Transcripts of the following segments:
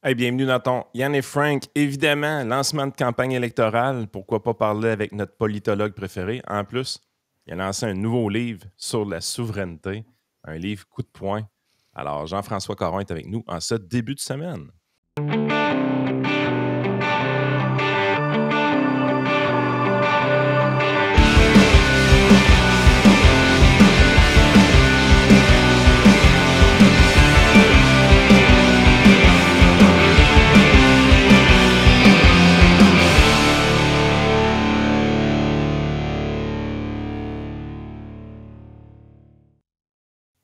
Hey, bienvenue dans ton Yann et Frank. Évidemment, lancement de campagne électorale. Pourquoi pas parler avec notre politologue préféré? En plus, il a lancé un nouveau livre sur la souveraineté, un livre coup de poing. Alors, Jean-François Caron est avec nous en ce début de semaine.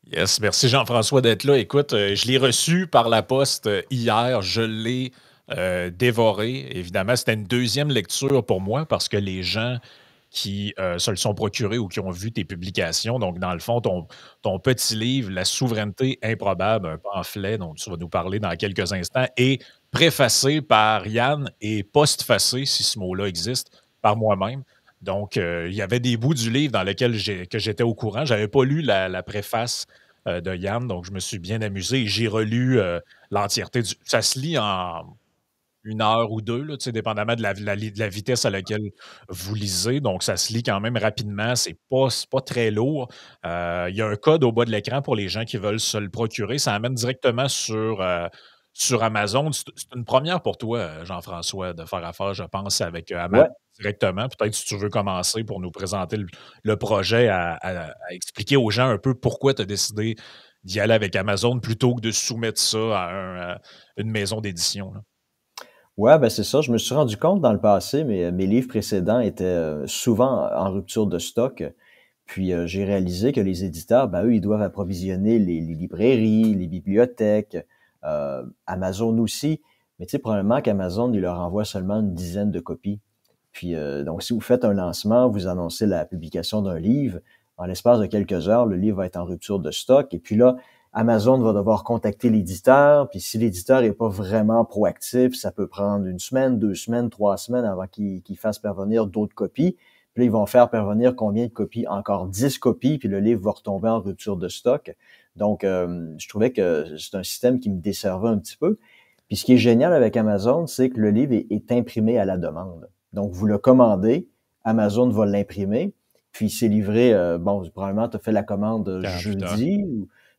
Yes, merci Jean-François d'être là. Écoute, je l'ai reçu par la poste hier, je l'ai dévoré. Évidemment, c'était une deuxième lecture pour moi parce que les gens qui se le sont procurés ou qui ont vu tes publications, donc dans le fond, ton petit livre, La souveraineté improbable, un pamphlet dont tu vas nous parler dans quelques instants, est préfacé par Yann et postfacé, si ce mot-là existe, par moi-même. Donc, il y avait des bouts du livre dans lesquels que j'étais au courant. Je n'avais pas lu la préface de Yann, donc je me suis bien amusé et j'ai relu l'entièreté. Ça se lit en une heure ou deux, là, tu sais, dépendamment de la vitesse à laquelle vous lisez. Donc, ça se lit quand même rapidement. C'est pas très lourd. Il y a un code au bas de l'écran pour les gens qui veulent se le procurer. Ça amène directement sur Amazon. C'est une première pour toi, Jean-François, de faire affaire, je pense, avec Amazon Ouais, directement. Peut-être si tu veux commencer pour nous présenter le projet, à expliquer aux gens un peu pourquoi tu as décidé d'y aller avec Amazon plutôt que de soumettre ça à une maison d'édition, là. ouais, ben c'est ça. Je me suis rendu compte dans le passé, mes livres précédents étaient souvent en rupture de stock. Puis j'ai réalisé que les éditeurs, ben eux, ils doivent approvisionner les librairies, les bibliothèques, Amazon aussi. Mais tu sais, probablement qu'Amazon, il leur envoie seulement une dizaine de copies. Puis donc, si vous faites un lancement, vous annoncez la publication d'un livre, en l'espace de quelques heures, le livre va être en rupture de stock. Et puis là, Amazon va devoir contacter l'éditeur. Puis si l'éditeur n'est pas vraiment proactif, ça peut prendre une semaine, 2 semaines, 3 semaines avant qu'il fasse parvenir d'autres copies. Puis là, ils vont faire parvenir combien de copies? Encore 10 copies, puis le livre va retomber en rupture de stock. Donc, je trouvais que c'est un système qui me desservait un petit peu. Puis ce qui est génial avec Amazon, c'est que le livre est imprimé à la demande. Donc, vous le commandez, Amazon va l'imprimer, puis c'est livré, bon, probablement tu as fait la commande 48 heures.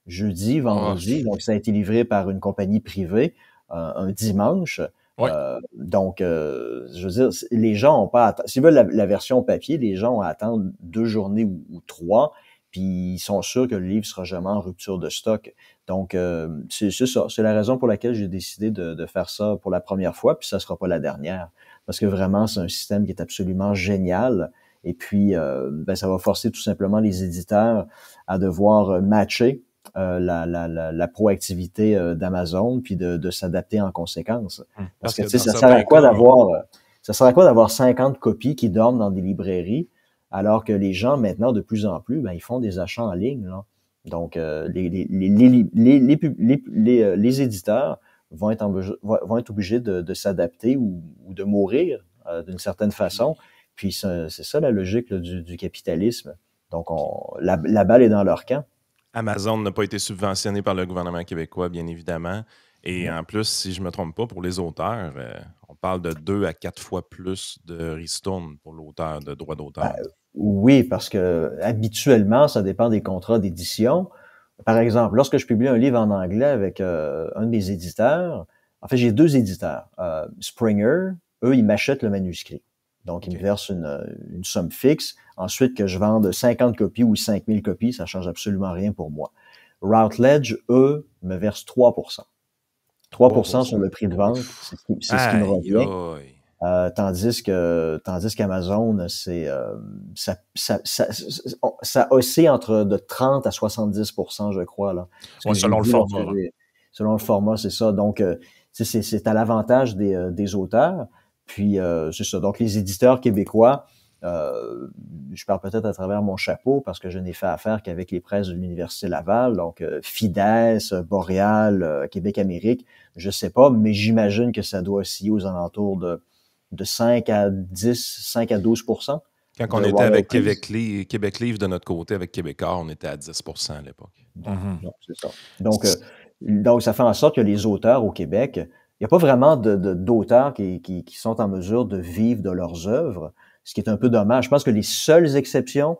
jeudi, Oh, vendredi, donc ça a été livré par une compagnie privée un dimanche. ouais. Donc, je veux dire, les gens ont pas à attendre. S'ils veulent la version papier, les gens ont à attendre 2 journées ou trois, puis ils sont sûrs que le livre sera jamais en rupture de stock. Donc, c'est ça. C'est la raison pour laquelle j'ai décidé de faire ça pour la première fois, puis ça sera pas la dernière. Parce que vraiment, c'est un système qui est absolument génial. Et puis, ben, ça va forcer tout simplement les éditeurs à devoir matcher la proactivité d'Amazon, puis de s'adapter en conséquence. Parce Parce que, que tu sais, dans certains cas, ça sert à quoi d'avoir 50 copies qui dorment dans des librairies, alors que les gens, maintenant, de plus en plus, ben, ils font des achats en ligne, là. Donc, les éditeurs vont être obligés de s'adapter ou de mourir d'une certaine façon. Puis, c'est ça la logique là, du capitalisme. Donc, la balle est dans leur camp. Amazon n'a pas été subventionné par le gouvernement québécois, bien évidemment. Et Non. en plus, si je ne me trompe pas, pour les auteurs, on parle de 2 à 4 fois plus de ristournes pour l'auteur de droits Ben, d'auteur. oui, parce que habituellement, ça dépend des contrats d'édition. Par exemple, lorsque je publie un livre en anglais avec un de mes éditeurs, en fait, j'ai deux éditeurs. Springer, eux, ils m'achètent le manuscrit. Donc, ils me OK. versent une somme fixe. Ensuite, que je vende 50 copies ou 5000 copies, ça change absolument rien pour moi. Routledge, eux, me versent 3%. 3% sur le prix de vente, Ouf. c'est ce qui me Aïe, revient. aïe. Tandis qu'Amazon, c'est ça oscille entre de 30 à 70%, je crois, là. Ce que ouais, j'ai selon le vu lorsque format, là. selon le format, c'est ça. Donc, c'est à l'avantage des auteurs. Puis, c'est ça. Donc, les éditeurs québécois, je parle peut-être à travers mon chapeau parce que je n'ai fait affaire qu'avec les presses de l'Université Laval, donc Fides, Boréal, Québec-Amérique, je sais pas, mais j'imagine que ça doit osciller aux alentours de 5 à 10, 5 à 12% Quand on de était avec royalties. Québec Livre de notre côté, avec Québécois, on était à 10% à l'époque. Donc, Mhm. donc c'est ça. Donc, ça fait en sorte que les auteurs au Québec, il y a pas vraiment d'auteurs qui sont en mesure de vivre de leurs œuvres, ce qui est un peu dommage. Je pense que les seules exceptions,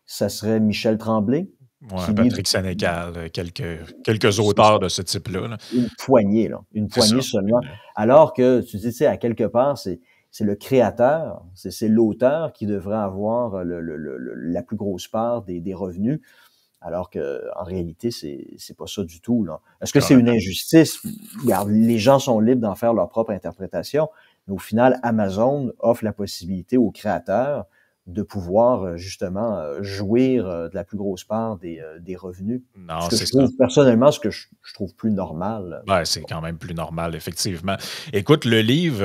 ça serait Michel Tremblay, Ouais, qui livre Patrick Sénécal, quelques auteurs de ce type-là. Là. une poignée, là, une C'est poignée ça. seulement. Alors que, tu dis, à quelque part, c'est le créateur, c'est l'auteur qui devrait avoir la plus grosse part des revenus, alors que en réalité, c'est pas ça du tout, là. Est-ce que c'est une injustice? Regarde, les gens sont libres d'en faire leur propre interprétation, mais au final, Amazon offre la possibilité aux créateurs de pouvoir justement jouir de la plus grosse part des revenus. Non, Ce que c'est je ça. trouve personnellement, ce que je trouve plus normal. Ben, c'est quand même plus normal, effectivement. Écoute, le livre,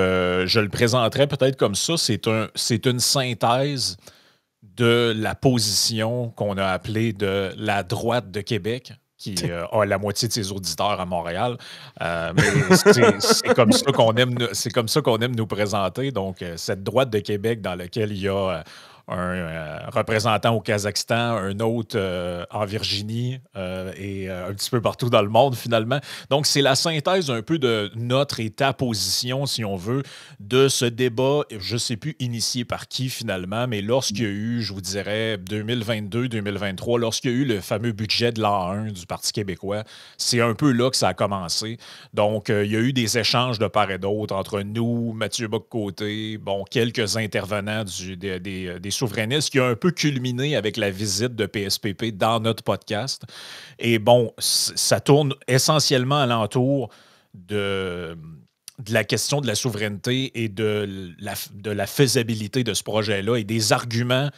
je le présenterais peut-être comme ça. C'est une synthèse de la position qu'on a appelée de la droite de Québec, qui a la moitié de ses auditeurs à Montréal. Mais c'est comme ça qu'on aime, c'est comme ça qu'on aime nous présenter. Donc, cette droite de Québec dans laquelle il y a un représentant au Kazakhstan, un autre en Virginie et un petit peu partout dans le monde, finalement. Donc, c'est la synthèse un peu de notre et ta position, si on veut, de ce débat, je ne sais plus initié par qui, finalement, mais lorsqu'il y a eu, je vous dirais, 2022-2023, lorsqu'il y a eu le fameux budget de l'an 1 du Parti québécois, c'est un peu là que ça a commencé. Donc, il y a eu des échanges de part et d'autre entre nous, Mathieu Bock-Côté, bon, quelques intervenants des souverainistes qui ont un peu culminé avec la visite de PSPP dans notre podcast. Et bon, ça tourne essentiellement alentour de la question de la souveraineté et de la faisabilité de ce projet-là et des arguments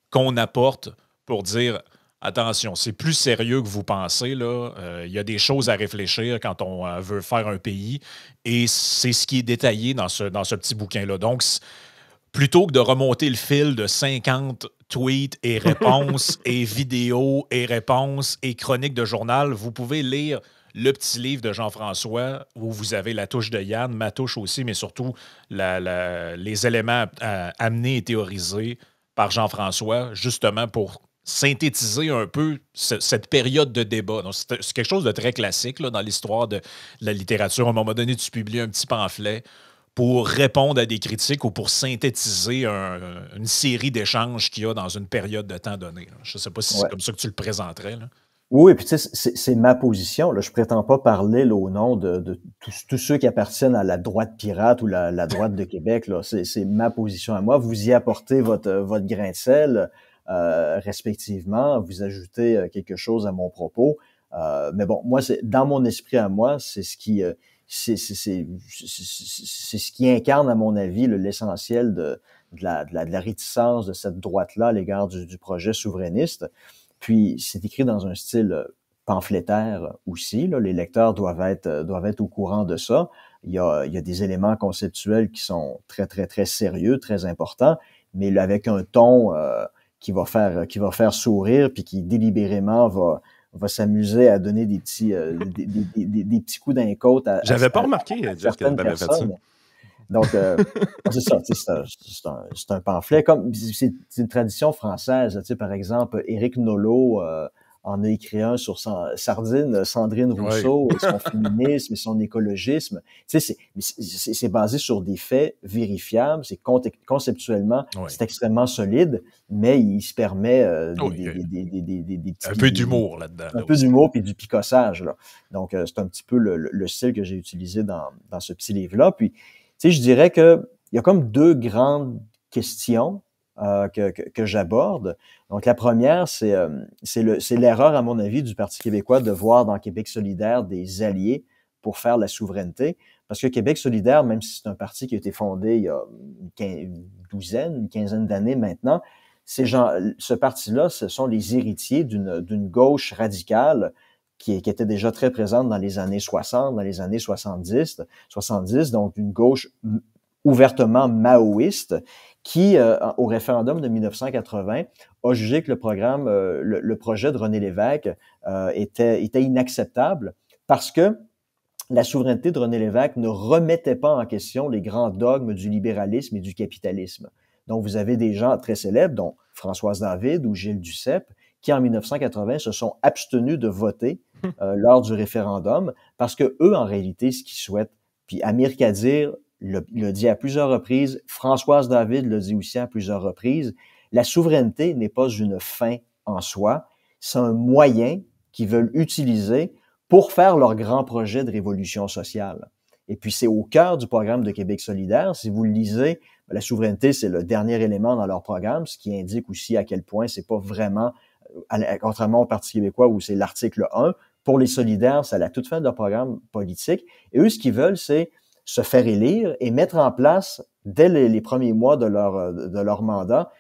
qu'on apporte pour dire attention, c'est plus sérieux que vous pensez. Là. Il y a des choses à réfléchir quand on veut faire un pays et c'est ce qui est détaillé dans ce petit bouquin-là. Donc, plutôt que de remonter le fil de 50 tweets et réponses et vidéos et réponses et chroniques de journal, vous pouvez lire le petit livre de Jean-François où vous avez la touche de Yann, ma touche aussi, mais surtout les éléments amenés et théorisés par Jean-François, justement pour synthétiser un peu cette période de débat. C'est quelque chose de très classique là, dans l'histoire de la littérature. À un moment donné, tu publies un petit pamphlet pour répondre à des critiques ou pour synthétiser une série d'échanges qu'il y a dans une période de temps donnée. Là. Je ne sais pas si c'est comme ça que tu le présenterais. Là. Oui, puis tu sais, c'est ma position. Là. Je prétends pas parler là, au nom de tous ceux qui appartiennent à la droite pirate ou la droite de Québec. Là. C'est ma position à moi. Vous y apportez votre grain de sel, respectivement. Vous ajoutez quelque chose à mon propos. Mais bon, moi, c'est dans mon esprit à moi, c'est ce qui c'est ce qui incarne, à mon avis, l'essentiel de la réticence de cette droite-là à l'égard du projet souverainiste. Puis, c'est écrit dans un style pamphlétaire aussi. Là. Les lecteurs doivent être au courant de ça. Il y a des éléments conceptuels qui sont très, très, très sérieux, très importants, mais là, avec un ton qui va faire sourire, puis qui délibérément va s'amuser à donner des petits coups d'un côte à J'avais pas remarqué, Jeff, que certaines tu avais fait ça. personnes. Donc, c'est ça, c'est un pamphlet. Comme c'est une tradition française. Tu sais, par exemple, Éric Nolot en a écrit un sur Sandrine Rousseau, et son féminisme et son écologisme. Tu sais, c'est basé sur des faits vérifiables. C'est conceptuellement, c'est extrêmement solide, mais il se permet des petits, un peu d'humour là-dedans. Un peu d'humour puis du picossage. Là. Donc, c'est un petit peu le style que j'ai utilisé dans ce petit livre-là. Puis, tu sais, je dirais que il y a comme deux grandes questions que j'aborde. Donc, la première, c'est l'erreur, à mon avis, du Parti québécois de voir dans Québec solidaire des alliés pour faire la souveraineté. Parce que Québec solidaire, même si c'est un parti qui a été fondé il y a une quinzaine d'années maintenant, ce parti-là, ce sont les héritiers d'une gauche radicale qui était déjà très présente dans les années 60, dans les années 70, donc une gauche ouvertement maoïste qui, au référendum de 1980, a jugé que le projet de René Lévesque était inacceptable parce que la souveraineté de René Lévesque ne remettait pas en question les grands dogmes du libéralisme et du capitalisme. Donc, vous avez des gens très célèbres, dont Françoise David ou Gilles Duceppe, qui, en 1980, se sont abstenus de voter lors du référendum parce que eux, en réalité, ce qu'ils souhaitent, Puis Amir Kadir l'a dit à plusieurs reprises, Françoise David l'a dit aussi à plusieurs reprises, la souveraineté n'est pas une fin en soi, c'est un moyen qu'ils veulent utiliser pour faire leur grand projet de révolution sociale. Et puis, c'est au cœur du programme de Québec solidaire. Si vous le lisez, la souveraineté, c'est le dernier élément dans leur programme, ce qui indique aussi à quel point c'est pas vraiment, contrairement au Parti québécois où c'est l'article 1, pour les solidaires, c'est à la toute fin de leur programme politique. Et eux, ce qu'ils veulent, c'est se faire élire et mettre en place, dès les premiers mois de leur mandat,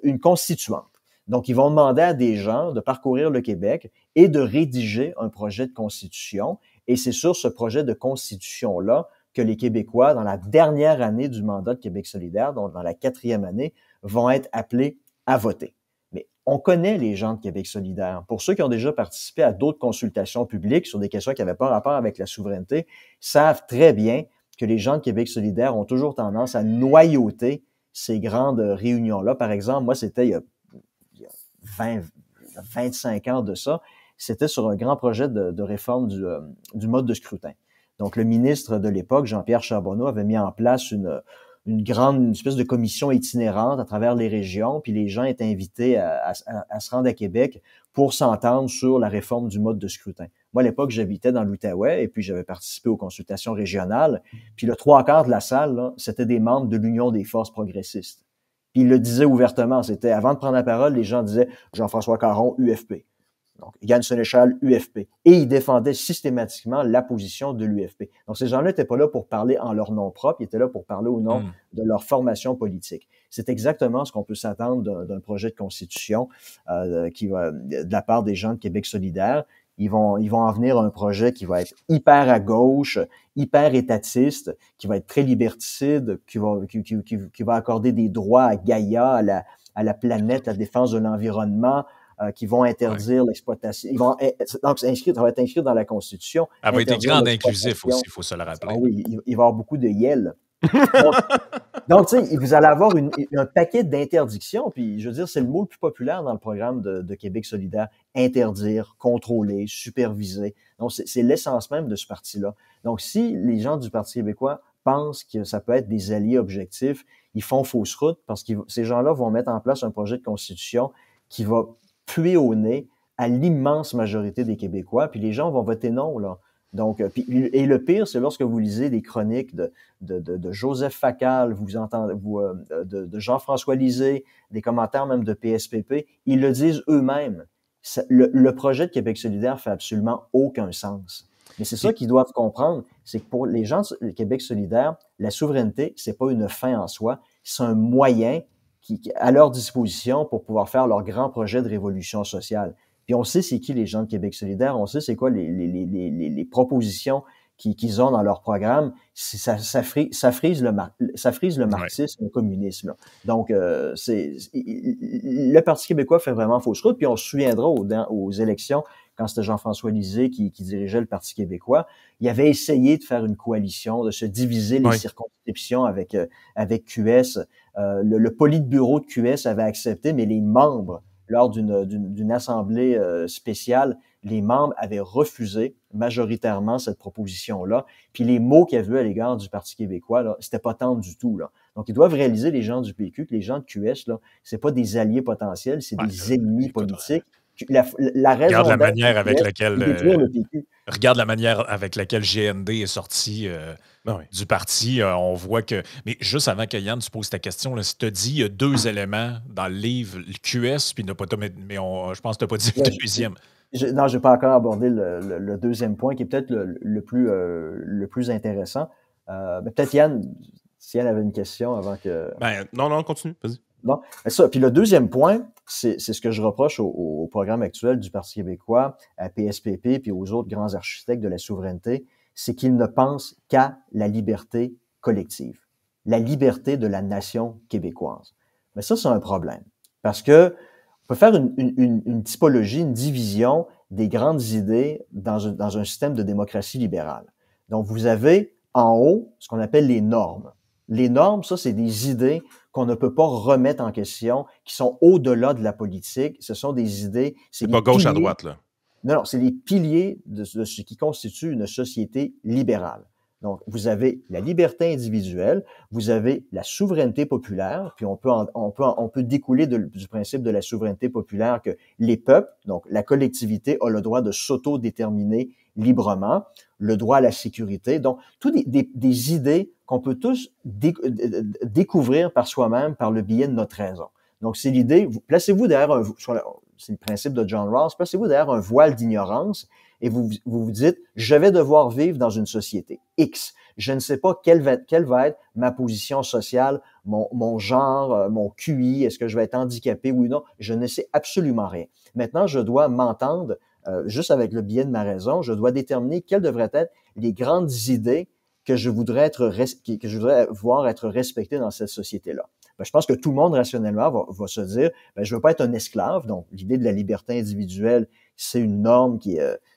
une constituante. Donc, ils vont demander à des gens de parcourir le Québec et de rédiger un projet de constitution. Et c'est sur ce projet de constitution-là que les Québécois, dans la dernière année du mandat de Québec solidaire, donc dans la 4e année, vont être appelés à voter. Mais on connaît les gens de Québec solidaire. Pour ceux qui ont déjà participé à d'autres consultations publiques sur des questions qui n'avaient pas rapport avec la souveraineté, savent très bien que les gens de Québec solidaire ont toujours tendance à noyauter ces grandes réunions-là. Par exemple, moi, c'était il y a 25 ans de ça, c'était sur un grand projet de réforme du mode de scrutin. Donc, le ministre de l'époque, Jean-Pierre Charbonneau, avait mis en place une espèce de commission itinérante à travers les régions, puis les gens étaient invités à se rendre à Québec pour s'entendre sur la réforme du mode de scrutin. Moi, à l'époque, j'habitais dans l'Outaouais et puis j'avais participé aux consultations régionales. Puis le 3/4 de la salle, là, c'était des membres de l'Union des forces progressistes. Puis il le disait ouvertement. C'était, avant de prendre la parole, les gens disaient « Jean-François Caron, UFP ». Donc, Yann Sénéchal, UFP. Et ils défendaient systématiquement la position de l'UFP. Donc, ces gens-là n'étaient pas là pour parler en leur nom propre, ils étaient là pour parler au nom de leur formation politique. C'est exactement ce qu'on peut s'attendre d'un projet de constitution qui va de la part des gens de Québec solidaire. Ils vont en venir à un projet qui va être hyper à gauche, hyper étatiste, qui va être très liberticide, qui va accorder des droits à Gaïa, à la planète, la défense de l'environnement, qui vont interdire l'exploitation. Donc, ça va être inscrit dans la Constitution. Elle va être écrite en inclusif aussi, il faut se le rappeler. Ah oui, il va y avoir beaucoup de yel. Donc, tu sais, vous allez avoir un paquet d'interdictions, puis je veux dire, c'est le mot le plus populaire dans le programme de Québec solidaire. Interdire, contrôler, superviser. Donc, c'est l'essence même de ce parti-là. Donc, si les gens du Parti québécois pensent que ça peut être des alliés objectifs, ils font fausse route parce que ces gens-là vont mettre en place un projet de constitution qui va puer au nez à l'immense majorité des Québécois, puis les gens vont voter non, là. Donc, et le pire, c'est lorsque vous lisez des chroniques de Joseph Facal, de Jean-François Lisée, des commentaires même de PSPP, ils le disent eux-mêmes. Le projet de Québec solidaire fait absolument aucun sens. Mais c'est ça qu'ils doivent comprendre, c'est que pour les gens de Québec solidaire, la souveraineté, c'est pas une fin en soi, c'est un moyen à leur disposition pour pouvoir faire leur grand projet de révolution sociale. Puis on sait c'est qui les gens de Québec solidaire, on sait c'est quoi les propositions qu'ils ont dans leur programme. Ça frise le marxisme, le communisme. Là. Donc, le Parti québécois fait vraiment fausse route. Puis on se souviendra aux élections, quand c'était Jean-François Lisée qui dirigeait le Parti québécois, il avait essayé de faire une coalition, de se diviser les circonscriptions avec QS. Le politburo de QS avait accepté, mais les membres, lors d'une assemblée spéciale, les membres avaient refusé majoritairement cette proposition-là. Puis les mots qu'il y avait eu à l'égard du Parti québécois, là, c'était pas tendre du tout, là. Donc, ils doivent réaliser, les gens du PQ, que les gens de QS, là, c'est pas des alliés potentiels, c'est des ennemis politiques. La raison regarde la manière avec laquelle regarde la manière avec laquelle GND est sorti du parti. On voit que. Mais juste avant que Yann tu poses ta question, là, si tu as dit il y a deux éléments dans le livre, le QS, puis je pense que tu n'as pas dit le deuxième. Non, je n'ai pas encore abordé le deuxième point, qui est peut-être le plus intéressant. Mais peut-être Yann, si Yann avait une question avant que. Non, continue, vas-y. Bon, ça. Puis le deuxième point, c'est ce que je reproche au programme actuel du Parti québécois, à PSPP, puis aux autres grands architectes de la souveraineté, c'est qu'ils ne pensent qu'à la liberté collective, la liberté de la nation québécoise. Mais ça, c'est un problème, parce que on peut faire une typologie, une division des grandes idées dans un système de démocratie libérale. Donc, vous avez en haut ce qu'on appelle les normes. Les normes, ça, c'est des idées qu'on ne peut pas remettre en question, qui sont au-delà de la politique. Ce sont des idées... C'est pas gauche à droite, là. Non, c'est les piliers de ce qui constitue une société libérale. Donc, vous avez la liberté individuelle, vous avez la souveraineté populaire, puis on peut découler du principe de la souveraineté populaire que les peuples, donc la collectivité, a le droit de s'autodéterminer librement, le droit à la sécurité. Donc, toutes des idées qu'on peut tous découvrir par soi-même par le biais de notre raison. Donc, c'est l'idée, placez-vous derrière c'est le principe de John Rawls, placez-vous derrière un voile d'ignorance et vous dites, je vais devoir vivre dans une société X. Je ne sais pas quelle va être ma position sociale, mon genre, mon QI, est-ce que je vais être handicapé ou non? Je ne sais absolument rien. Maintenant, je dois m'entendre, juste avec le biais de ma raison, je dois déterminer quelles devraient être les grandes idées que je voudrais voir être respectées dans cette société-là. Ben, je pense que tout le monde rationnellement va se dire, ben, je veux pas être un esclave. Donc, l'idée de la liberté individuelle, c'est une norme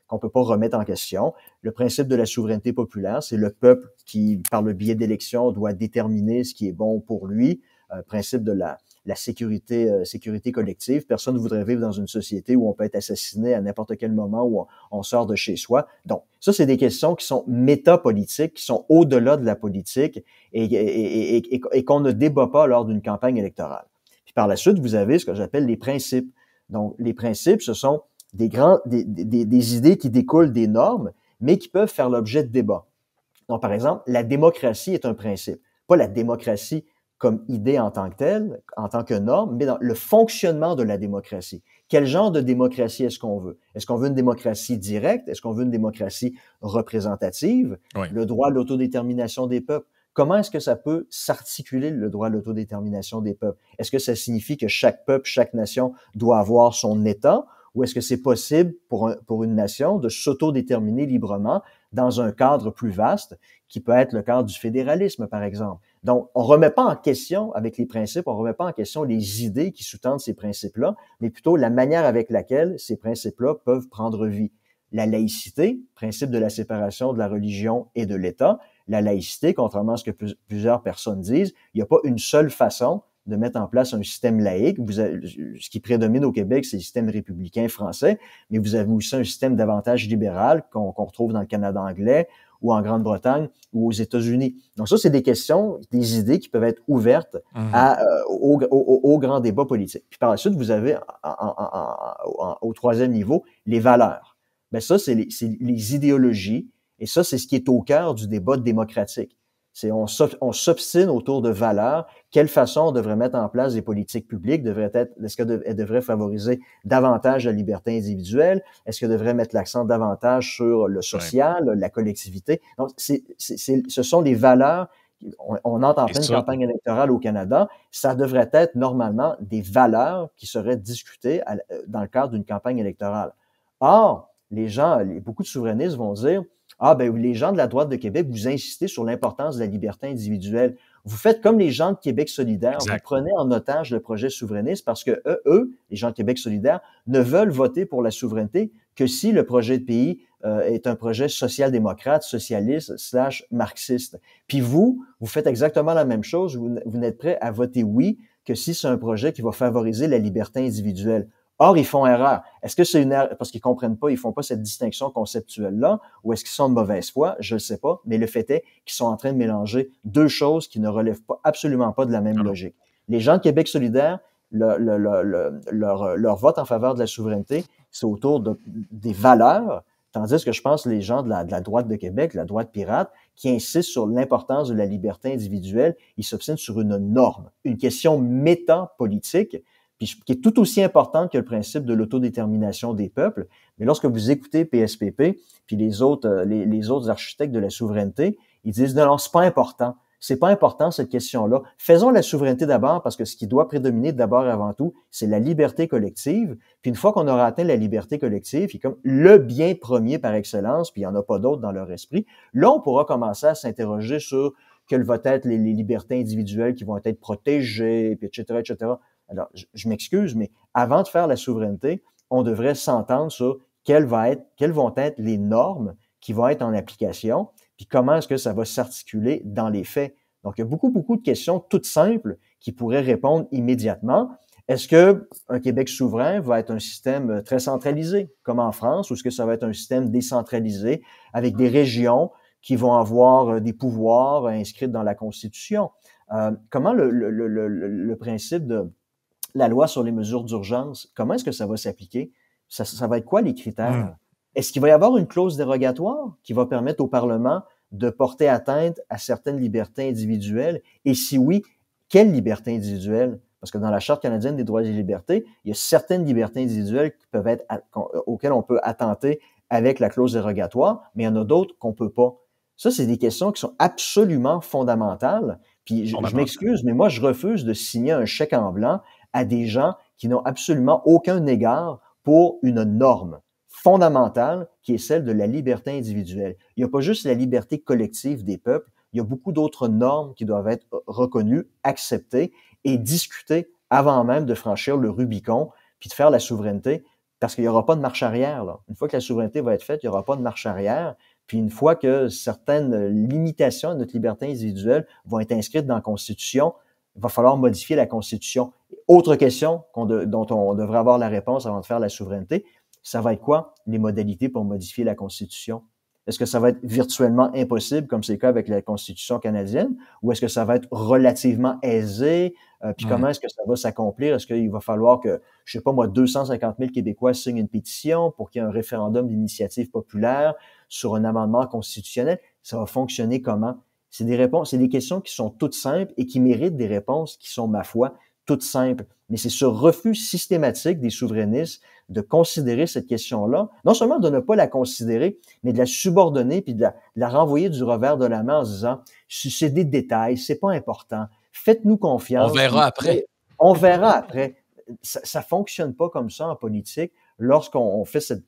qu'on peut pas remettre en question. Le principe de la souveraineté populaire, c'est le peuple qui, par le biais d'élections, doit déterminer ce qui est bon pour lui. Principe de la sécurité collective. Personne ne voudrait vivre dans une société où on peut être assassiné à n'importe quel moment où on sort de chez soi. Donc, ça, c'est des questions qui sont métapolitiques, qui sont au-delà de la politique et qu'on ne débat pas lors d'une campagne électorale. Puis par la suite, vous avez ce que j'appelle les principes. Donc, les principes, ce sont des idées qui découlent des normes, mais qui peuvent faire l'objet de débats. Donc, par exemple, la démocratie est un principe. Pas la démocratie comme idée en tant que telle, en tant que norme, mais dans le fonctionnement de la démocratie. Quel genre de démocratie est-ce qu'on veut? Est-ce qu'on veut une démocratie directe? Est-ce qu'on veut une démocratie représentative? Oui. Le droit à l'autodétermination des peuples. Comment est-ce que ça peut s'articuler, le droit à l'autodétermination des peuples? Est-ce que ça signifie que chaque peuple, chaque nation doit avoir son État? Ou est-ce que c'est possible pour une nation de s'autodéterminer librement dans un cadre plus vaste, qui peut être le cadre du fédéralisme, par exemple? Donc, on remet pas en question, avec les principes, on remet pas en question les idées qui sous-tendent ces principes-là, mais plutôt la manière avec laquelle ces principes-là peuvent prendre vie. La laïcité, principe de la séparation de la religion et de l'État, la laïcité, contrairement à ce que plusieurs personnes disent, il n'y a pas une seule façon de mettre en place un système laïque. Ce qui prédomine au Québec, c'est le système républicain français, mais vous avez aussi un système davantage libéral qu'on retrouve dans le Canada anglais ou en Grande-Bretagne ou aux États-Unis. Donc ça, c'est des questions, des idées qui peuvent être ouvertes au grand débat politique. Puis par la suite, vous avez au troisième niveau les valeurs. Ben ça, c'est les idéologies, et ça, c'est ce qui est au cœur du débat démocratique. On s'obstine autour de valeurs. Quelle façon on devrait mettre en place des politiques publiques? Est-ce qu'elle devrait favoriser davantage la liberté individuelle? Est-ce qu'elle devrait mettre l'accent davantage sur le social, la collectivité? Donc, ce sont des valeurs. On entre en pleine campagne électorale au Canada. Ça devrait être normalement des valeurs qui seraient discutées dans le cadre d'une campagne électorale. Or, beaucoup de souverainistes vont dire, les gens de la droite de Québec, vous insistez sur l'importance de la liberté individuelle. Vous faites comme les gens de Québec solidaire. Exact. Vous prenez en otage le projet souverainiste parce que eux, les gens de Québec solidaire, ne veulent voter pour la souveraineté que si le projet de pays est un projet social-démocrate, socialiste / marxiste. Puis vous faites exactement la même chose. Vous n'êtes prêt à voter oui que si c'est un projet qui va favoriser la liberté individuelle. Or, ils font erreur. Est-ce que c'est une erreur parce qu'ils comprennent pas, ils font pas cette distinction conceptuelle-là, ou est-ce qu'ils sont de mauvaise foi? Je ne sais pas, mais le fait est qu'ils sont en train de mélanger deux choses qui ne relèvent absolument pas de la même logique. Les gens de Québec solidaire, leur vote en faveur de la souveraineté, c'est autour des valeurs, tandis que je pense que les gens de la droite de Québec, la droite pirate, qui insistent sur l'importance de la liberté individuelle, ils s'obstinent sur une norme, une question métapolitique, qui est tout aussi importante que le principe de l'autodétermination des peuples. Mais lorsque vous écoutez PSPP, puis les autres architectes de la souveraineté, ils disent non, c'est pas important. C'est pas important cette question-là. Faisons la souveraineté d'abord parce que ce qui doit prédominer d'abord et avant tout, c'est la liberté collective. Puis une fois qu'on aura atteint la liberté collective, qui est comme le bien premier par excellence, puis il n'y en a pas d'autres dans leur esprit, là, on pourra commencer à s'interroger sur quelles vont être les libertés individuelles qui vont être protégées, puis etc., etc. Alors, je m'excuse, mais avant de faire la souveraineté, on devrait s'entendre sur quelles vont être les normes qui vont être en application, puis comment est-ce que ça va s'articuler dans les faits. Donc, il y a beaucoup de questions toutes simples qui pourraient répondre immédiatement. Est-ce que un Québec souverain va être un système très centralisé, comme en France, ou est-ce que ça va être un système décentralisé avec des régions qui vont avoir des pouvoirs inscrits dans la Constitution. Comment le principe de la loi sur les mesures d'urgence, comment est-ce que ça va s'appliquer? Ça va être quoi les critères? Est-ce qu'il va y avoir une clause dérogatoire qui va permettre au Parlement de porter atteinte à certaines libertés individuelles? Et si oui, quelles libertés individuelles? Parce que dans la Charte canadienne des droits et libertés, il y a certaines libertés individuelles qui peuvent être auxquelles on peut attenter avec la clause dérogatoire, mais il y en a d'autres qu'on peut pas. Ça, c'est des questions qui sont absolument fondamentales. Puis je m'excuse, mais moi, je refuse de signer un chèque en blanc à des gens qui n'ont absolument aucun égard pour une norme fondamentale qui est celle de la liberté individuelle. Il n'y a pas juste la liberté collective des peuples, il y a beaucoup d'autres normes qui doivent être reconnues, acceptées et discutées avant même de franchir le Rubicon puis de faire la souveraineté, parce qu'il n'y aura pas de marche arrière, là. Une fois que la souveraineté va être faite, il n'y aura pas de marche arrière. Puis une fois que certaines limitations à notre liberté individuelle vont être inscrites dans la Constitution, il va falloir modifier la Constitution. Autre question dont on devrait avoir la réponse avant de faire la souveraineté, ça va être quoi les modalités pour modifier la Constitution? Est-ce que ça va être virtuellement impossible, comme c'est le cas avec la Constitution canadienne, ou est-ce que ça va être relativement aisé? Puis comment est-ce que ça va s'accomplir? Est-ce qu'il va falloir que, je sais pas moi, 250 000 Québécois signent une pétition pour qu'il y ait un référendum d'initiative populaire sur un amendement constitutionnel? Ça va fonctionner comment? C'est des questions qui sont toutes simples et qui méritent des réponses qui sont, ma foi, toutes simples. Mais c'est ce refus systématique des souverainistes de considérer cette question-là, non seulement de ne pas la considérer, mais de la subordonner puis de la renvoyer du revers de la main en se disant « c'est des détails, c'est pas important, faites-nous confiance. » On verra après. On verra après. Ça fonctionne pas comme ça en politique lorsqu'on fait cette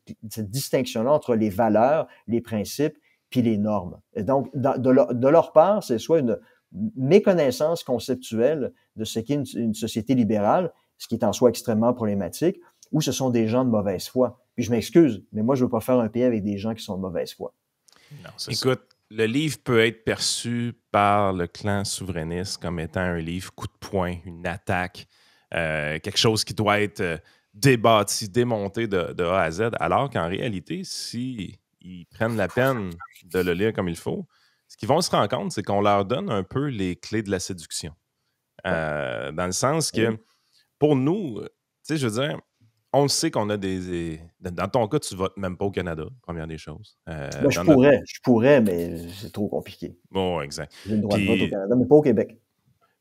distinction-là entre les valeurs, les principes puis les normes. Et donc, de leur part, c'est soit une méconnaissance conceptuelle de ce qu'est une société libérale, ce qui est en soi extrêmement problématique, ou ce sont des gens de mauvaise foi. Puis je m'excuse, mais moi, je ne veux pas faire un pays avec des gens qui sont de mauvaise foi. Non, écoute, le livre peut être perçu par le clan souverainiste comme étant un livre coup de poing, une attaque, quelque chose qui doit être débattu, démonté de A à Z, alors qu'en réalité, s'ils prennent la peine de le lire comme il faut, ce qu'ils vont se rendre compte, c'est qu'on leur donne un peu les clés de la séduction. Dans le sens que, pour nous, tu sais, je veux dire, on sait qu'on a des... Dans ton cas, tu votes même pas au Canada, première des choses. Ben, je pourrais, mais c'est trop compliqué. Bon, exact. J'ai le droit de vote au Canada, mais pas au Québec.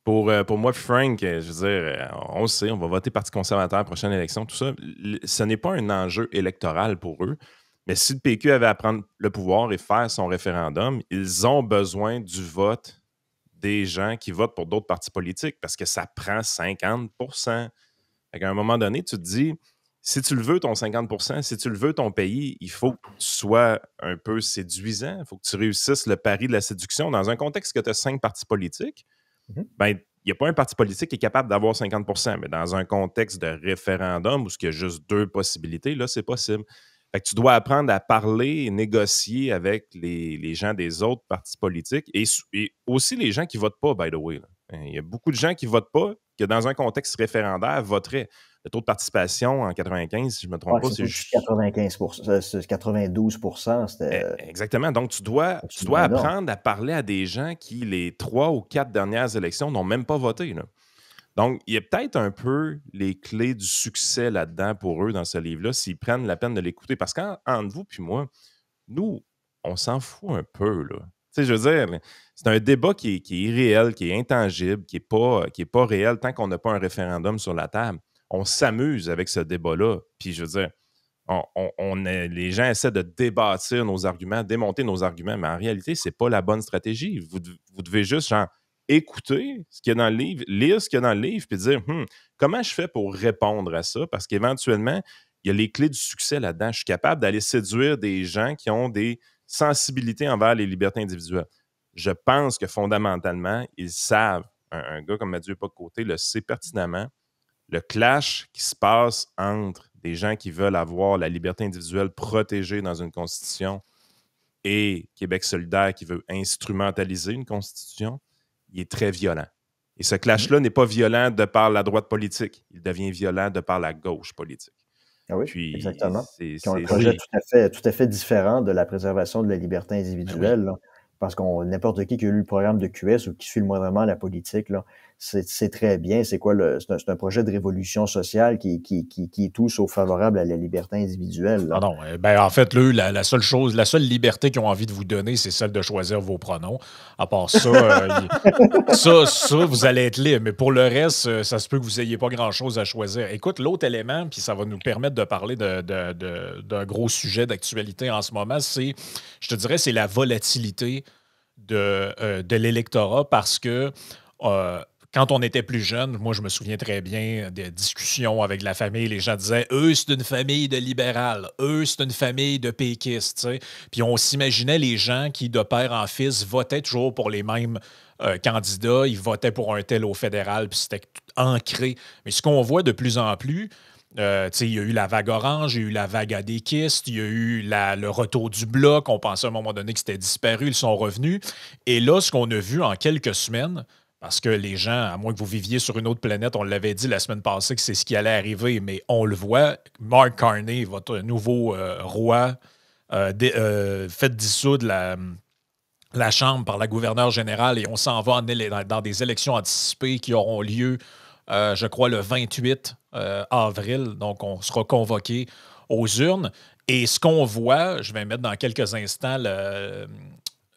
Pour moi, Frank, je veux dire, on le sait, on va voter Parti conservateur à la prochaine élection, tout ça. Ce n'est pas un enjeu électoral pour eux. Mais si le PQ avait à prendre le pouvoir et faire son référendum, ils ont besoin du vote des gens qui votent pour d'autres partis politiques parce que ça prend 50 %. À un moment donné, tu te dis, si tu le veux, ton 50 %, si tu le veux, ton pays, il faut que tu sois un peu séduisant, il faut que tu réussisses le pari de la séduction. Dans un contexte que tu as 5 partis politiques, ben, il n'y a pas un parti politique qui est capable d'avoir 50 %, mais dans un contexte de référendum où il y a juste 2 possibilités, là, c'est possible. Fait que tu dois apprendre à parler et négocier avec les gens des autres partis politiques et aussi les gens qui ne votent pas, by the way. Il y a beaucoup de gens qui ne votent pas, que dans un contexte référendaire, voteraient. Le taux de participation en 95, si je ne me trompe pas, c'est juste 95 92 c'était... Exactement. Donc, tu dois apprendre à parler à des gens qui, les 3 ou 4 dernières élections, n'ont même pas voté, là. Donc, il y a peut-être un peu les clés du succès là-dedans pour eux dans ce livre-là, s'ils prennent la peine de l'écouter. Parce qu'entre vous puis moi, nous, on s'en fout un peu, là. Tu sais, je veux dire, c'est un débat qui est irréel, qui est intangible, qui est pas réel tant qu'on n'a pas un référendum sur la table. On s'amuse avec ce débat-là. Puis, je veux dire, les gens essaient de débattre nos arguments, démonter nos arguments, mais en réalité, ce n'est pas la bonne stratégie. Vous devez juste, genre, écouter ce qu'il y a dans le livre, lire ce qu'il y a dans le livre, puis dire comment je fais pour répondre à ça? Parce qu'éventuellement, il y a les clés du succès là-dedans. Je suis capable d'aller séduire des gens qui ont des sensibilités envers les libertés individuelles. Je pense que fondamentalement, ils savent, un gars comme Mathieu Poc-Côté le sait pertinemment, le clash qui se passe entre des gens qui veulent avoir la liberté individuelle protégée dans une constitution et Québec solidaire qui veut instrumentaliser une constitution, il est très violent. Et ce clash-là n'est pas violent de par la droite politique. Il devient violent de par la gauche politique. Ah oui, puis, exactement. Qui ont un projet tout à fait différent de la préservation de la liberté individuelle. parce qu'on n'importe qui a lu le programme de QS ou qui suit le moindrement la politique, là, c'est très bien. C'est quoi c'est un projet de révolution sociale qui est tout sauf favorable à la liberté individuelle. Là. Ah non, en fait, la seule chose, la seule liberté qu'ils ont envie de vous donner, c'est celle de choisir vos pronoms. À part ça, ça, vous allez être libre. Mais pour le reste, ça se peut que vous n'ayez pas grand-chose à choisir. Écoute, l'autre élément, puis ça va nous permettre de parler d'un gros sujet d'actualité en ce moment, je te dirais, c'est la volatilité de l'électorat parce que quand on était plus jeune, moi, je me souviens très bien des discussions avec la famille. Les gens disaient « Eux, c'est une famille de libérales. Eux, c'est une famille de péquistes. » tu sais. Puis on s'imaginait les gens qui, de père en fils, votaient toujours pour les mêmes candidats. Ils votaient pour un tel au fédéral, puis c'était ancré. Mais ce qu'on voit de plus en plus, il y a eu la vague orange, il y a eu la vague adéquiste, il y a eu le retour du bloc. On pensait à un moment donné que c'était disparu, ils sont revenus. Et là, ce qu'on a vu en quelques semaines, parce que les gens, à moins que vous viviez sur une autre planète, on l'avait dit la semaine passée que c'est ce qui allait arriver, mais on le voit. Mark Carney, votre nouveau roi, fait dissoudre la Chambre par la gouverneure générale et on s'en va dans des élections anticipées qui auront lieu, je crois, le 28 avril. Donc, on sera convoqué aux urnes. Et ce qu'on voit, je vais mettre dans quelques instants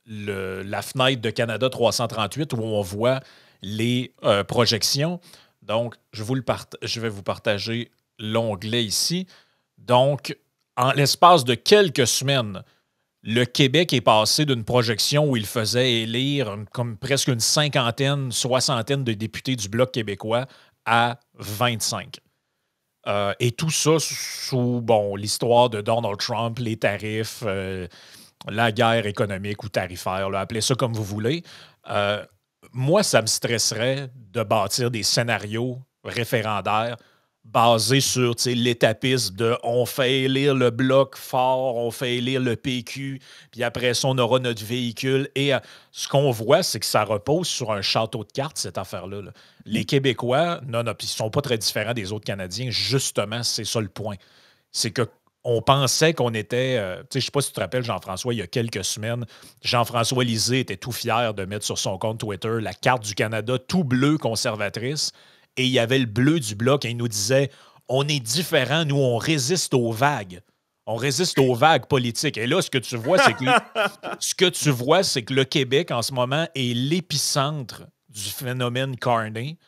la fenêtre de Canada 338 où on voit les projections. Donc, je vais vous partager l'onglet ici. Donc, en l'espace de quelques semaines, le Québec est passé d'une projection où il faisait élire comme presque une cinquantaine, soixantaine de députés du Bloc québécois à 25. Et tout ça sous l'histoire de Donald Trump, les tarifs, la guerre économique ou tarifaire, là, appelez ça comme vous voulez. Moi, ça me stresserait de bâtir des scénarios référendaires basés sur l'étapisme de on fait élire le bloc fort, on fait élire le PQ, puis après ça, on aura notre véhicule. Et ce qu'on voit, c'est que ça repose sur un château de cartes, cette affaire-là. Là. Les Québécois, non, ils ne sont pas très différents des autres Canadiens. Justement, c'est ça le point. C'est que on pensait qu'on était... je ne sais pas si tu te rappelles, Jean-François, il y a quelques semaines, Jean-François Lisée était tout fier de mettre sur son compte Twitter la carte du Canada tout bleu conservatrice et il y avait le bleu du Bloc et il nous disait « On est différents, nous, on résiste aux vagues. On résiste aux vagues politiques. » Et là, ce que tu vois, c'est que le Québec, en ce moment, est l'épicentre du phénomène Carney.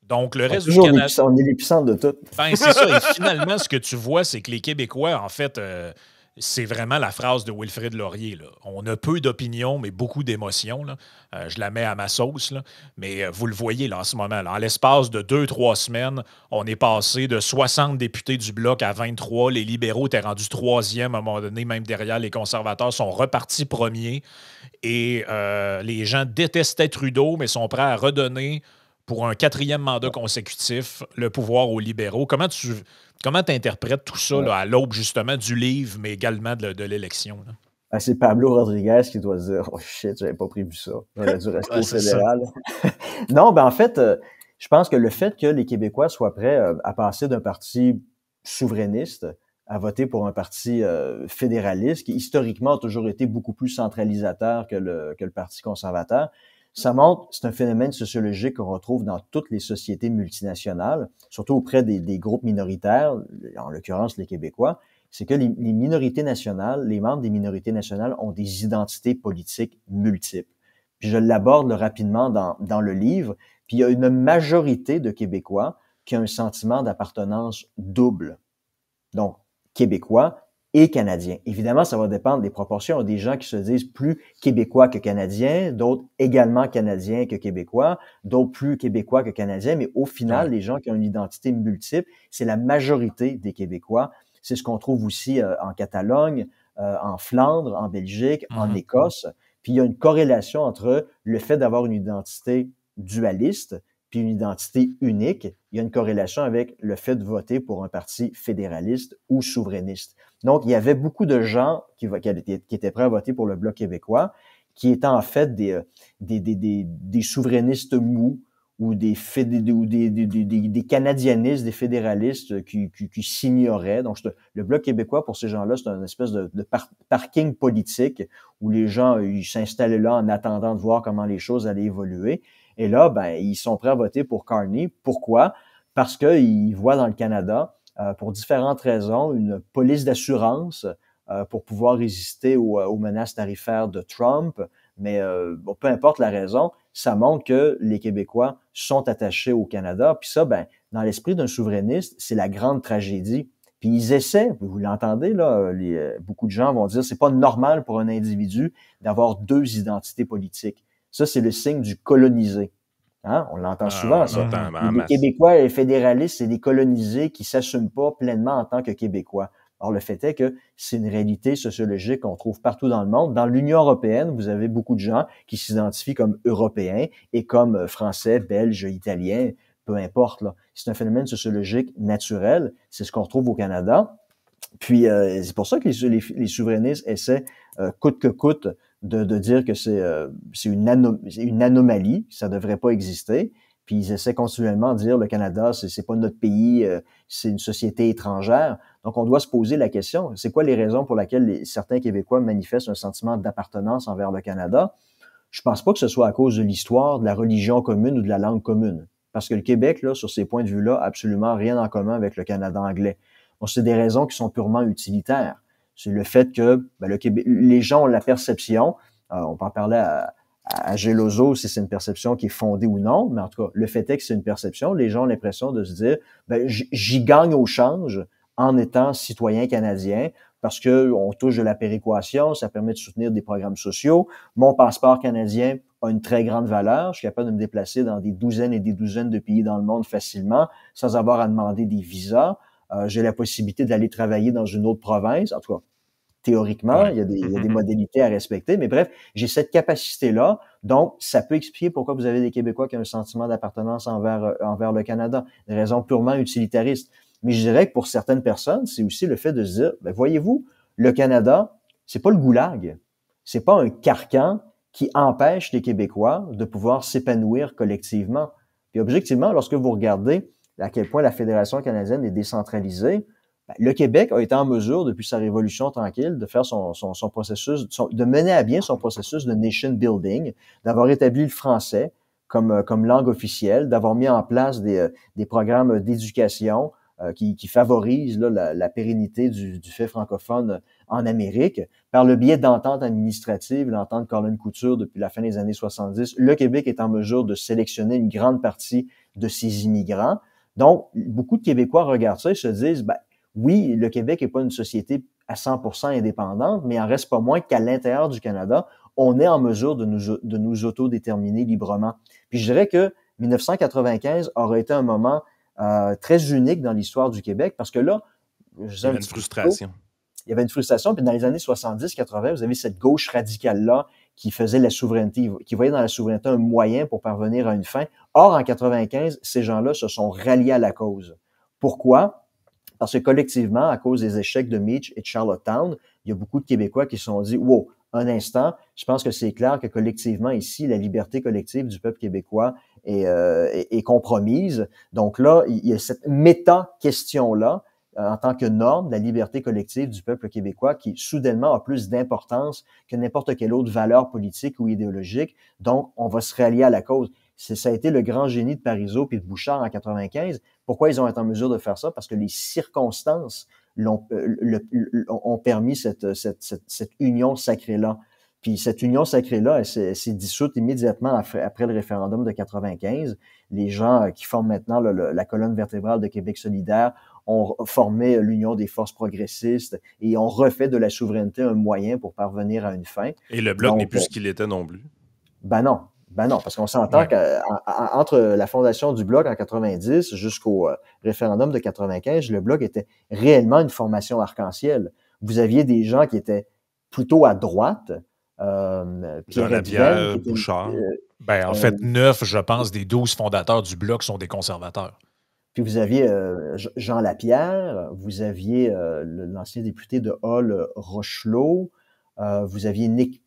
Donc, le reste du Canada... On est l'épicentre de tout. Ben, c'est ça. Et finalement, ce que tu vois, c'est que les Québécois, en fait, c'est vraiment la phrase de Wilfrid Laurier. Là. On a peu d'opinions, mais beaucoup d'émotions. Je la mets à ma sauce. Là. Mais vous le voyez là, en ce moment. Là. En l'espace de 2-3 semaines, on est passé de 60 députés du Bloc à 23. Les libéraux étaient rendus troisième à un moment donné, même derrière les conservateurs, sont repartis premiers. Et les gens détestaient Trudeau, mais sont prêts à redonner pour un 4e mandat consécutif, le pouvoir aux libéraux. Comment tu interprètes tout ça là, à l'aube, justement, du livre, mais également de l'élection? C'est Pablo Rodriguez qui doit se dire « Oh shit, j'avais pas prévu ça. J'aurais dû rester au fédéral. » Non, en fait, je pense que le fait que les Québécois soient prêts à passer d'un parti souverainiste à voter pour un parti fédéraliste, qui historiquement a toujours été beaucoup plus centralisateur que le Parti conservateur, ça montre, c'est un phénomène sociologique qu'on retrouve dans toutes les sociétés multinationales, surtout auprès des groupes minoritaires, en l'occurrence les Québécois, c'est que les minorités nationales, les membres des minorités nationales ont des identités politiques multiples. Puis je l'aborde rapidement dans le livre, puis il y a une majorité de Québécois qui a un sentiment d'appartenance double. Donc, Québécois et Canadiens. Évidemment, ça va dépendre des proportions. Il y a des gens qui se disent plus Québécois que Canadiens, d'autres également Canadiens que Québécois, d'autres plus Québécois que Canadiens, mais au final, les gens qui ont une identité multiple, c'est la majorité des Québécois. C'est ce qu'on trouve aussi en Catalogne, en Flandre, en Belgique, en Écosse. Puis il y a une corrélation entre le fait d'avoir une identité dualiste puis une identité unique. Il y a une corrélation avec le fait de voter pour un parti fédéraliste ou souverainiste. Donc, il y avait beaucoup de gens qui étaient prêts à voter pour le Bloc québécois, qui étaient en fait des souverainistes mous ou des canadianistes, des fédéralistes qui s'ignoraient. Donc, le Bloc québécois, pour ces gens-là, c'est une espèce de parking politique où les gens ils s'installaient là en attendant de voir comment les choses allaient évoluer. Et là, ben, ils sont prêts à voter pour Carney. Pourquoi? Parce qu'ils voient dans le Canada, pour différentes raisons, une police d'assurance pour pouvoir résister aux menaces tarifaires de Trump. Mais bon, peu importe la raison, ça montre que les Québécois sont attachés au Canada. Puis ça, ben, dans l'esprit d'un souverainiste, c'est la grande tragédie. Puis ils essaient, vous l'entendez là, beaucoup de gens vont dire c'est pas normal pour un individu d'avoir deux identités politiques. Ça, c'est le signe du colonisé. Hein? On l'entend souvent, ça. Les Québécois et les fédéralistes, c'est des colonisés qui s'assument pas pleinement en tant que Québécois. Or, le fait est que c'est une réalité sociologique qu'on trouve partout dans le monde. Dans l'Union européenne, vous avez beaucoup de gens qui s'identifient comme Européens et comme Français, Belges, Italiens, peu importe. Là. C'est un phénomène sociologique naturel. C'est ce qu'on retrouve au Canada. Puis, c'est pour ça que les souverainistes essaient, coûte que coûte, de dire que c'est une anomalie, que ça devrait pas exister. Puis ils essaient continuellement de dire le Canada, c'est pas notre pays, c'est une société étrangère. Donc on doit se poser la question, c'est quoi les raisons pour lesquelles certains Québécois manifestent un sentiment d'appartenance envers le Canada? Je pense pas que ce soit à cause de l'histoire, de la religion commune ou de la langue commune. Parce que le Québec, là, sur ces points de vue-là, a absolument rien en commun avec le Canada anglais. Bon, c'est des raisons qui sont purement utilitaires. C'est le fait que ben, le Québec, les gens ont la perception, on peut en parler à Geloso si c'est une perception qui est fondée ou non, mais en tout cas, le fait est que c'est une perception. Les gens ont l'impression de se dire, ben, j'y gagne au change en étant citoyen canadien parce que on touche de la péréquation, ça permet de soutenir des programmes sociaux. Mon passeport canadien a une très grande valeur. Je suis capable de me déplacer dans des douzaines et des douzaines de pays dans le monde facilement sans avoir à demander des visas. J'ai la possibilité d'aller travailler dans une autre province. En tout cas, théoriquement, il y a des modalités à respecter. Mais bref, j'ai cette capacité-là. Donc, ça peut expliquer pourquoi vous avez des Québécois qui ont un sentiment d'appartenance envers le Canada. Des raisons purement utilitaristes. Mais je dirais que pour certaines personnes, c'est aussi le fait de se dire, ben, voyez-vous, le Canada, c'est pas le goulag. C'est pas un carcan qui empêche les Québécois de pouvoir s'épanouir collectivement. Puis objectivement, lorsque vous regardez à quel point la Fédération canadienne est décentralisée, ben, le Québec a été en mesure, depuis sa révolution tranquille, de faire son processus, de mener à bien son processus de nation building, d'avoir établi le français comme langue officielle, d'avoir mis en place des programmes d'éducation qui favorisent là, la pérennité du fait francophone en Amérique. Par le biais d'ententes administratives, l'entente Colin Couture depuis la fin des années 70, le Québec est en mesure de sélectionner une grande partie de ses immigrants. Donc, beaucoup de Québécois regardent ça et se disent, ben, oui, le Québec n'est pas une société à 100% indépendante, mais il en reste pas moins qu'à l'intérieur du Canada, on est en mesure de nous autodéterminer librement. Puis je dirais que 1995 aurait été un moment très unique dans l'histoire du Québec parce que là, il y avait une frustration. Il y avait une frustration, puis dans les années 70-80, vous avez cette gauche radicale-là qui faisait la souveraineté, qui voyait dans la souveraineté un moyen pour parvenir à une fin. Or, en 95, ces gens-là se sont ralliés à la cause. Pourquoi? Parce que collectivement, à cause des échecs de Meach et de Charlottetown, il y a beaucoup de Québécois qui se sont dit « Wow, un instant, je pense que c'est clair que collectivement, ici, la liberté collective du peuple québécois est compromise. » Donc là, il y a cette méta-question-là en tant que norme, la liberté collective du peuple québécois qui, soudainement, a plus d'importance que n'importe quelle autre valeur politique ou idéologique. Donc, on va se rallier à la cause. Ça a été le grand génie de Parizeau puis de Bouchard en 95. Pourquoi ils ont été en mesure de faire ça? Parce que les circonstances ont permis cette union sacrée-là. Puis cette union sacrée-là, elle s'est dissoute immédiatement après le référendum de 95. Les gens qui forment maintenant la colonne vertébrale de Québec solidaire ont formé l'Union des forces progressistes et ont refait de la souveraineté un moyen pour parvenir à une fin. Et le Bloc n'est plus ce qu'il était non plus. Ben non, parce qu'on s'entend qu'entre la fondation du Bloc en 90 jusqu'au référendum de 95, le Bloc était réellement une formation arc-en-ciel. Vous aviez des gens qui étaient plutôt à droite, Jean Lapierre, Bouchard. En fait, 9, je pense, des 12 fondateurs du Bloc sont des conservateurs. Puis vous aviez Jean Lapierre, vous aviez l'ancien député de Hall, Rochelot, vous aviez Nick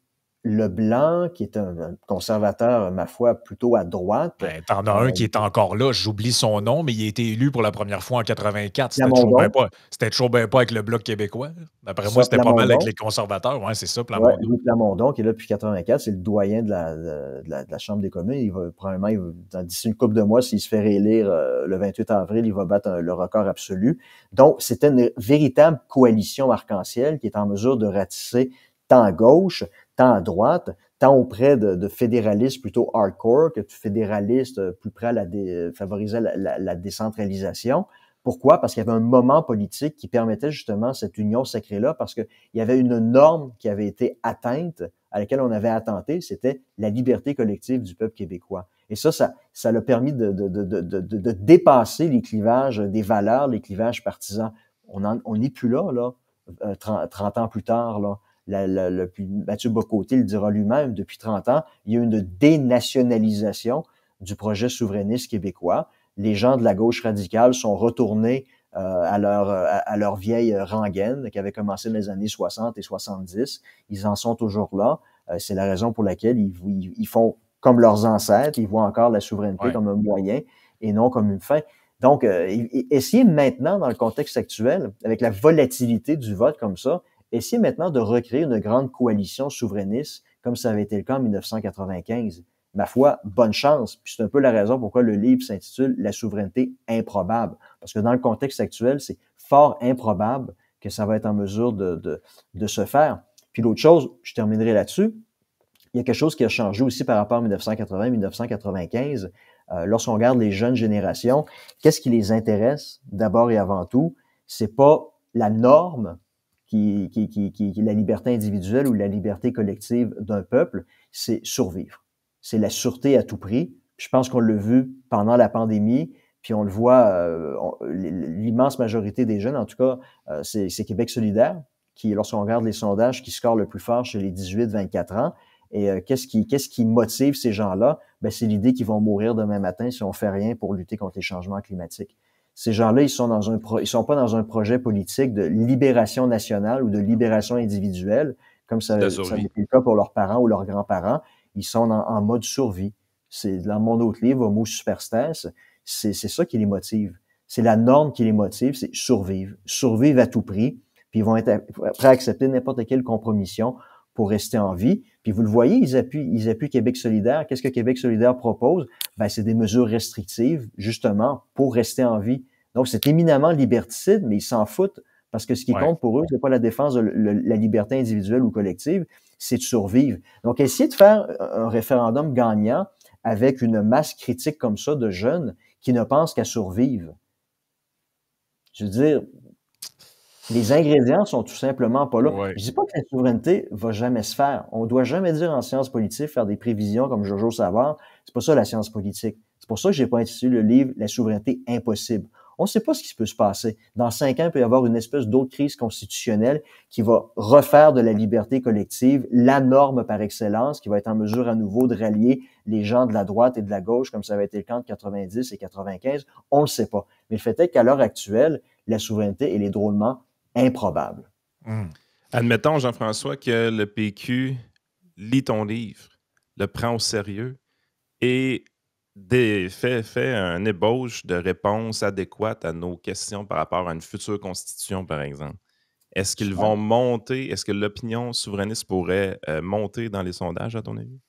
Leblanc, qui est un conservateur, ma foi, plutôt à droite. Ben, t'en as un qui est encore là, j'oublie son nom, mais il a été élu pour la première fois en 84. Plamondon. C'était toujours bien pas avec le Bloc québécois. D'après moi, Ça, c'était pas mal avec Plamondon. les conservateurs. Ouais, c'est ça, Ouais, Plamondon. Louis Plamondon, qui est là depuis 84, c'est le doyen de la Chambre des communes. Il va probablement, d'ici une couple de mois, s'il se fait réélire le 28 avril, il va battre le record absolu. Donc, c'était une véritable coalition arc-en-ciel qui est en mesure de ratisser tant à gauche, tant à droite, tant auprès de fédéralistes plutôt hardcore que de fédéralistes plus prêts à favoriser la décentralisation. Pourquoi? Parce qu'il y avait un moment politique qui permettait justement cette union sacrée-là, parce qu'il y avait une norme qui avait été atteinte, à laquelle on avait attenté, c'était la liberté collective du peuple québécois. Et ça l'a permis de dépasser les clivages des valeurs, les clivages partisans. On n'est plus là, 30 ans plus tard, là. Mathieu Bocoté le dira lui-même, depuis 30 ans, il y a eu une dénationalisation du projet souverainiste québécois. Les gens de la gauche radicale sont retournés à leur vieille rengaine qui avait commencé dans les années 60 et 70. Ils en sont toujours là. C'est la raison pour laquelle ils font comme leurs ancêtres, ils voient encore la souveraineté comme un moyen et non comme une fin. Donc, essayer maintenant, dans le contexte actuel, avec la volatilité du vote comme ça, essayer maintenant de recréer une grande coalition souverainiste comme ça avait été le cas en 1995. Ma foi, bonne chance. Puis c'est un peu la raison pourquoi le livre s'intitule « La souveraineté improbable ». Parce que dans le contexte actuel, c'est fort improbable que ça va être en mesure de se faire. Puis l'autre chose, je terminerai là-dessus, il y a quelque chose qui a changé aussi par rapport à 1980-1995. Lorsqu'on regarde les jeunes générations, qu'est-ce qui les intéresse d'abord et avant tout? C'est pas la norme qui est la liberté individuelle ou la liberté collective d'un peuple, c'est survivre. C'est la sûreté à tout prix. Je pense qu'on l'a vu pendant la pandémie, puis on le voit, l'immense majorité des jeunes, en tout cas, c'est Québec solidaire, qui, lorsqu'on regarde les sondages, qui score le plus fort chez les 18-24 ans. Et qu'est-ce qui motive ces gens-là? Ben, c'est l'idée qu'ils vont mourir demain matin si on fait rien pour lutter contre les changements climatiques. Ces gens-là, ils sont pas dans un projet politique de libération nationale ou de libération individuelle, comme ça a été le cas pour leurs parents ou leurs grands-parents. Ils sont en mode survie. C'est dans mon autre livre, Homo superstans, c'est ça qui les motive. C'est la norme qui les motive, c'est survivre. Survivre à tout prix, puis ils vont être prêts à accepter n'importe quelle compromission pour rester en vie. Puis vous le voyez, ils appuient Québec solidaire. Qu'est-ce que Québec solidaire propose? Ben, c'est des mesures restrictives, justement, pour rester en vie. Donc, c'est éminemment liberticide, mais ils s'en foutent parce que ce qui compte pour eux, c'est pas la défense de la liberté individuelle ou collective, c'est de survivre. Donc, essayer de faire un référendum gagnant avec une masse critique comme ça de jeunes qui ne pensent qu'à survivre. Je veux dire, les ingrédients sont tout simplement pas là. Ouais. Je dis pas que la souveraineté va jamais se faire. On doit jamais dire en sciences politiques, faire des prévisions comme Jojo Savard. C'est pas ça la science politique. C'est pour ça que j'ai pas intitulé le livre « La souveraineté impossible ». On ne sait pas ce qui peut se passer. Dans 5 ans, il peut y avoir une espèce d'autre crise constitutionnelle qui va refaire de la liberté collective la norme par excellence, qui va être en mesure à nouveau de rallier les gens de la droite et de la gauche, comme ça avait été le cas entre 90 et 95. On ne le sait pas. Mais le fait est qu'à l'heure actuelle, la souveraineté, elle est drôlement improbable. Admettons, Jean-François, que le PQ lit ton livre, le prend au sérieux et fait un ébauche de réponses adéquates à nos questions par rapport à une future constitution, par exemple. Est-ce qu'ils vont monter, est-ce que l'opinion souverainiste pourrait monter dans les sondages, à ton avis?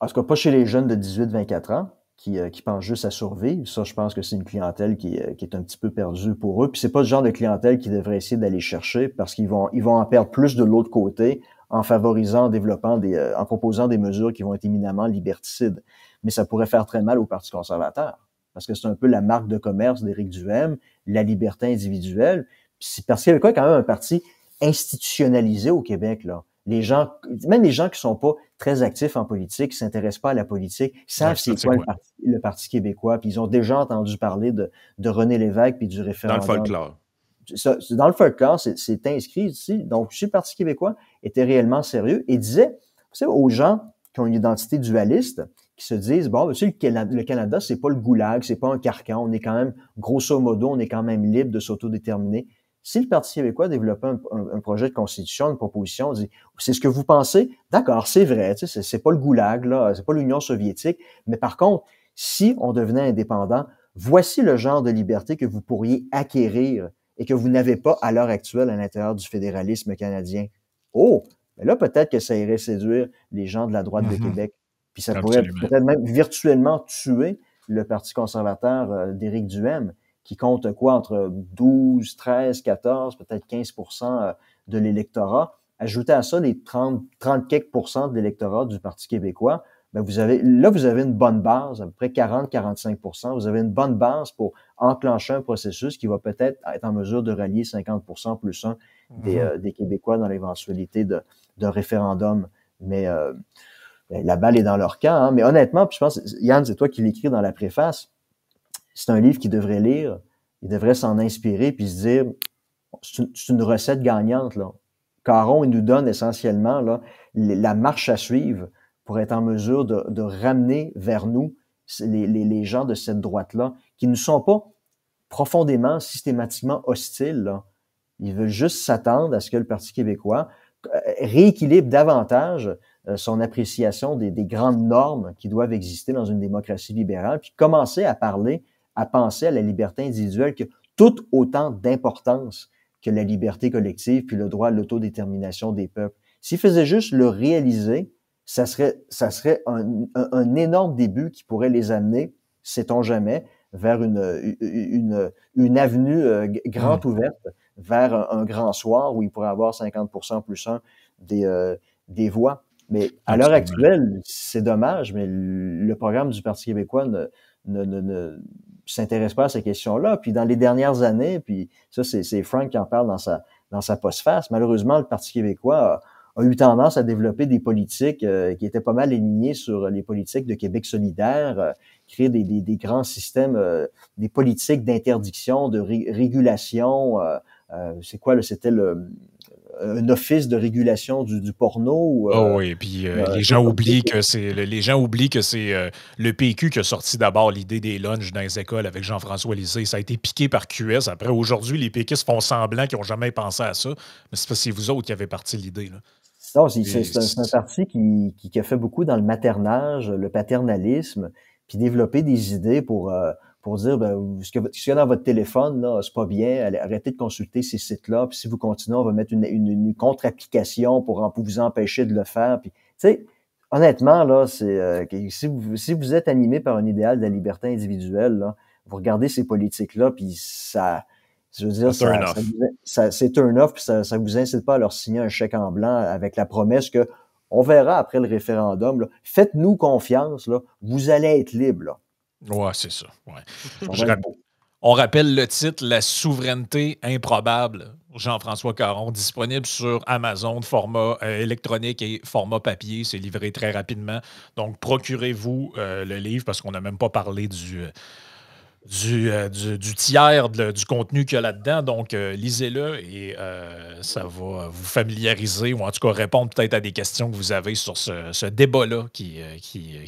En tout cas, pas chez les jeunes de 18-24 ans qui pensent juste à survivre. Ça, je pense que c'est une clientèle qui est un petit peu perdue pour eux. Puis c'est pas le genre de clientèle qu'ils devraient essayer d'aller chercher parce qu'ils vont en perdre plus de l'autre côté en favorisant, en proposant des mesures qui vont être éminemment liberticides. Mais ça pourrait faire très mal au Parti conservateur parce que c'est un peu la marque de commerce d'Éric Duhaime, la liberté individuelle. Puis parce qu'il y avait quand même un parti institutionnalisé au Québec, là. Même les gens qui sont pas très actifs en politique, qui s'intéressent pas à la politique, savent c'est quoi le Parti québécois, puis ils ont déjà entendu parler de René Lévesque puis du référendum. Dans le folklore. Dans le folklore, c'est inscrit ici. Donc, si le Parti québécois était réellement sérieux et disait, vous savez, aux gens qui ont une identité dualiste, qui se disent, bon, tu sais, le Canada, c'est pas le goulag, c'est pas un carcan, on est quand même, grosso modo, on est quand même libre de s'autodéterminer. Si le Parti québécois développait un projet de constitution, une proposition, on dit, c'est ce que vous pensez? D'accord, c'est vrai, tu sais, c'est pas le goulag, là, c'est pas l'Union soviétique, mais par contre, si on devenait indépendant, voici le genre de liberté que vous pourriez acquérir et que vous n'avez pas à l'heure actuelle à l'intérieur du fédéralisme canadien. Oh, mais là, peut-être que ça irait séduire les gens de la droite de Québec. Puis ça pourrait peut-être même virtuellement tuer le Parti conservateur d'Éric Duhaime, qui compte quoi entre 12, 13, 14, peut-être 15% de l'électorat. Ajoutez à ça les 30 quelques % de l'électorat du Parti québécois, ben vous avez une bonne base, à peu près 40-45%. Vous avez une bonne base pour enclencher un processus qui va peut-être être en mesure de rallier 50% plus un des Québécois dans l'éventualité d'un référendum. Mais la balle est dans leur camp. Hein. Mais honnêtement, puis je pense, Yann, c'est toi qui l'écris dans la préface, c'est un livre qu'ils devraient lire, ils devraient s'en inspirer puis se dire, c'est une recette gagnante, là. Caron, il nous donne essentiellement là, la marche à suivre pour être en mesure de ramener vers nous les gens de cette droite-là, qui ne sont pas profondément, systématiquement hostiles. Là. Ils veulent juste s'attendre à ce que le Parti québécois rééquilibre davantage son appréciation des grandes normes qui doivent exister dans une démocratie libérale, puis commencer à penser à la liberté individuelle qui a tout autant d'importance que la liberté collective puis le droit à l'autodétermination des peuples. S'ils faisaient juste le réaliser, ça serait un énorme début qui pourrait les amener, sait-on jamais, vers une avenue grande ouverte, vers un grand soir où il pourrait avoir 50% plus un des voix. Mais à l'heure actuelle, c'est dommage, mais le programme du Parti québécois ne s'intéresse pas à ces questions-là. Puis dans les dernières années, puis ça, c'est Frank qui en parle dans sa postface, malheureusement, le Parti québécois a eu tendance à développer des politiques qui étaient pas mal alignées sur les politiques de Québec solidaire, créer des grands systèmes, des politiques d'interdiction, de régulation. C'est quoi, là? C'était un office de régulation du porno. Oui, puis les gens oublient que c'est le PQ qui a sorti d'abord l'idée des lunchs dans les écoles avec Jean-François Lisée. Ça a été piqué par QS. Après, aujourd'hui, les péquistes font semblant qu'ils n'ont jamais pensé à ça. Mais c'est parce que c'est vous autres qui avez parti l'idée. Non, c'est un parti qui a fait beaucoup dans le maternage, le paternalisme, puis développer des idées pour dire ce qu'il y a dans votre téléphone, là, c'est pas bien, arrêtez de consulter ces sites-là, puis si vous continuez, on va mettre une contre-application pour vous empêcher de le faire. Puis, tu sais, honnêtement, là, c'est si vous êtes animé par un idéal de la liberté individuelle, là, vous regardez ces politiques-là, puis ça. Je veux dire, c'est turn off, puis ça vous incite pas à leur signer un chèque en blanc avec la promesse que on verra après le référendum. Là. Faites-nous confiance, là, vous allez être libre. Là. Ouais, c'est ça. Ouais. On rappelle le titre, La souveraineté improbable. Jean-François Caron, disponible sur Amazon, format électronique et format papier. C'est livré très rapidement. Donc, procurez-vous le livre parce qu'on n'a même pas parlé du tiers du contenu qu'il y a là-dedans. Donc, lisez-le et ça va vous familiariser ou en tout cas répondre peut-être à des questions que vous avez sur ce débat-là qui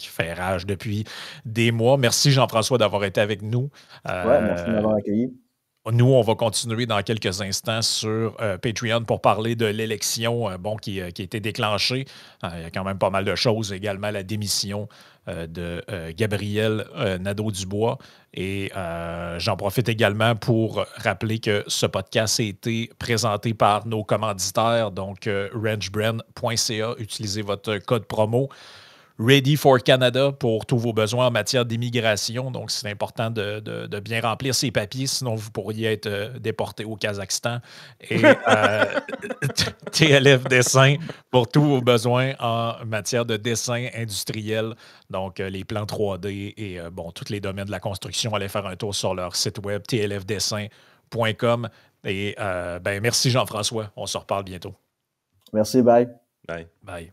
fait rage depuis des mois. Merci Jean-François d'avoir été avec nous. Merci de m'avoir accueilli. Nous, on va continuer dans quelques instants sur Patreon pour parler de l'élection qui a été déclenchée. Il y a quand même pas mal de choses. Également la démission de Gabriel Nadeau-Dubois. Et j'en profite également pour rappeler que ce podcast a été présenté par nos commanditaires, donc ranchbrand.ca. Utilisez votre code promo. Ready for Canada pour tous vos besoins en matière d'immigration. Donc, c'est important de bien remplir ces papiers, sinon vous pourriez être déporté au Kazakhstan. Et TLF Dessin pour tous vos besoins en matière de dessin industriel. Donc, les plans 3D et tous les domaines de la construction. Allez faire un tour sur leur site web tlfdessin.com. Et merci Jean-François. On se reparle bientôt. Merci, bye. Bye. Bye.